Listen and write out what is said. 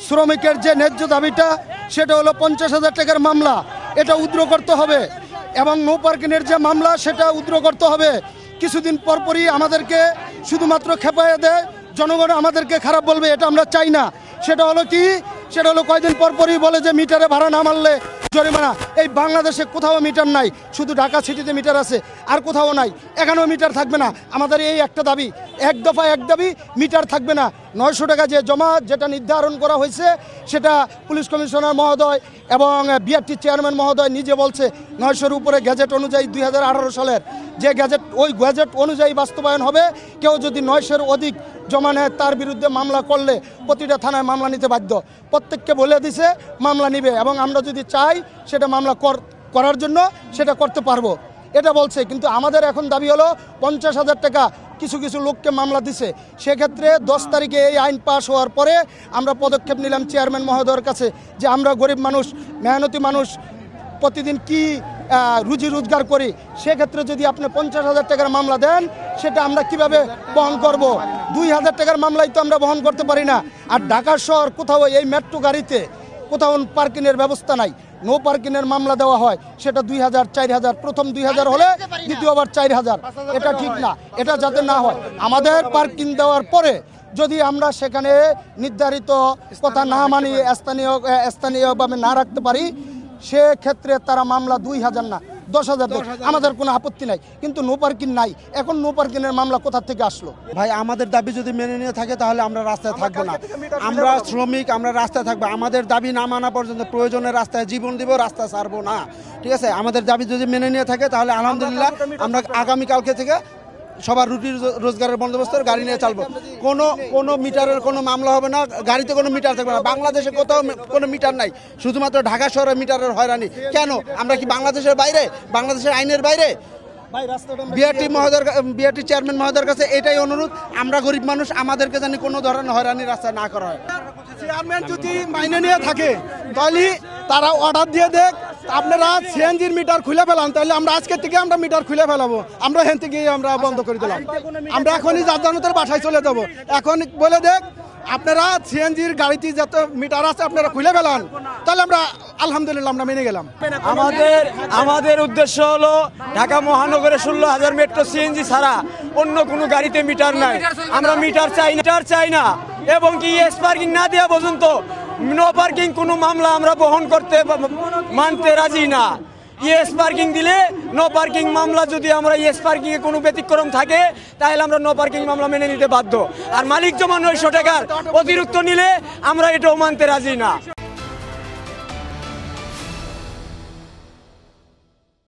শ্রমিকের যে ন্যায্য দাবিটা সেটা হলো 50,000 টাকার মামলা, এটা উদ্র করতে হবে। এবং নো পার্কিংয়ের যে মামলা সেটা উদ্র করতে হবে। কিছুদিন পরপরই আমাদেরকে শুধুমাত্র খেপাইয়ে দেয়, জনগণ আমাদেরকে খারাপ বলবে, এটা আমরা চাই না। সেটা হলো কি, সেটা হলো কয়দিন পরপরই বলে যে মিটারে ভাড়া না মারলে জরিমানা। এই বাংলাদেশে কোথাও মিটার নাই, শুধু ঢাকা সিটিতে মিটার আছে, আর কোথাও নাই। এখানেও মিটার থাকবে না। আমাদের এই একটা দাবি, এক দফা এক দাবি, মিটার থাকবে না। 900 টাকা যে জমা যেটা নির্ধারণ করা হয়েছে সেটা পুলিশ কমিশনার মহোদয় এবং বিআরটি চেয়ারম্যান মহোদয় নিজে বলছে 900-র উপরে গ্যাজেট অনুযায়ী 2018 সালের যে গ্যাজেট, ওই গ্যাজেট অনুযায়ী বাস্তবায়ন হবে। কেউ যদি 900-র অধিক জমা নেয় তার বিরুদ্ধে মামলা করলে প্রতিটা থানায় মামলা নিতে বাধ্য। প্রত্যেককে বলে দিছে মামলা নিবে, এবং আমরা যদি চাই সেটা মামলা করার জন্য সেটা করতে পারবো, এটা বলছে। কিন্তু আমাদের এখন দাবি হলো 50,000 টাকা কিছু কিছু লোককে মামলা দিছে। সেক্ষেত্রে 10 তারিখে এই আইন পাস হওয়ার পরে আমরা পদক্ষেপ নিলাম চেয়ারম্যান মহোদয়ের কাছে যে আমরা গরিব মানুষ, মেহনতি মানুষ, প্রতিদিন কি রুজি রোজগার করি, সেক্ষেত্রে যদি আপনি 50,000 টাকার মামলা দেন সেটা আমরা কিভাবে বহন করব? 2,000 টাকার মামলাই তো আমরা বহন করতে পারি না। আর ঢাকা শহর কোথাও এই মেট্রো গাড়িতে কোথাও পার্কিংয়ের ব্যবস্থা নাই, নো পার্কিংয়ের মামলা দেওয়া হয়, সেটা 2,000, 4,000, প্রথম 2,000 হলে দ্বিতীয়বার 4,000। এটা ঠিক না, এটা যাতে না হয়। আমাদের পার্কিং দেওয়ার পরে যদি আমরা সেখানে নির্ধারিত কথা না মানি, স্থানীয়ভাবে না রাখতে পারি, সেক্ষেত্রে তারা মামলা 2,000 না 10,000 দেয়, আমাদের কোনো আপত্তি নাই। কিন্তু নো পার্কিং নাই, এখন নো পার্কিংয়ের মামলা কোথা থেকে আসলো? ভাই, আমাদের দাবি যদি মেনে নিয়ে থাকে তাহলে আমরা রাস্তায় থাকবো না। আমরা শ্রমিক, আমরা রাস্তায় থাকবো। আমাদের দাবি না মানা পর্যন্ত প্রয়োজনে রাস্তায় জীবন দিব, রাস্তা ছাড়বো না। ঠিক আছে, আমাদের দাবি যদি মেনে নিয়ে থাকে তাহলে আলহামদুলিল্লাহ আমরা আগামীকালকে থেকে সবার রুটি রোজগারের বন্দোবস্ত গাড়ি নিয়ে চালবো। কোনো মিটারের কোনো মামলা হবে না, গাড়িতে কোনো মিটার থাকবে না। বাংলাদেশে কোথাও কোনো মিটার নাই, শুধুমাত্র ঢাকা শহরে মিটারের হয়রানি। কেন? আমরা কি বাংলাদেশের বাইরে, বাংলাদেশের আইনের বাইরে? বিআরটি চেয়ারম্যান মহোদয়ের কাছে এটাই অনুরোধ, আমরা গরিব মানুষ, আমাদেরকে জানি কোনো ধরনের হয়রানি রাস্তায় না করা হয়। চেয়ারম্যান যদি মাইনে নিয়ে থাকে তাহলে তারা অর্ডার দিয়ে দেখ, আপনারা সিএনজির মিটার খুলে ফেলান, তাহলে আমরা আজকে থেকে আমরা মিটার খুলে ফেলাবো। আমরা হেন থেকে আমরা বন্ধ করে দিলাম, আমরা এখনই যার বাসায় চলে যাবো। এখন বলে দেখ আপনারা সিএনজির গাড়িতে যত মিটার আছে আপনারা খুলে ফেলান, তাহলে আমরা আলহামদুলিল্লাহ আমরা মেনে গেলাম। আমাদের উদ্দেশ্য হলো ঢাকা মহানগরে 16,000 মেট্রো সিএনজি ছাড়া অন্য কোনো গাড়িতে মিটার নাই। আমরা মিটার চাই না, এবং কি ইয়েস পার্কিং না দেওয়া পর্যন্ত নো পার্কিং কোনো মামলা আমরা বহন করতে মানতে রাজি না। ইয়েস পার্কিং দিলে নো পার্কিং মামলা, যদি আমরা ইয়েস পার্কিং এ কোনো ব্যতিক্রম থাকে তাহলে আমরা নো পার্কিং মামলা মেনে নিতে বাধ্য। আর মালিক জমা 900 টাকার অতিরিক্ত নিলে আমরা এটাও মানতে রাজি না।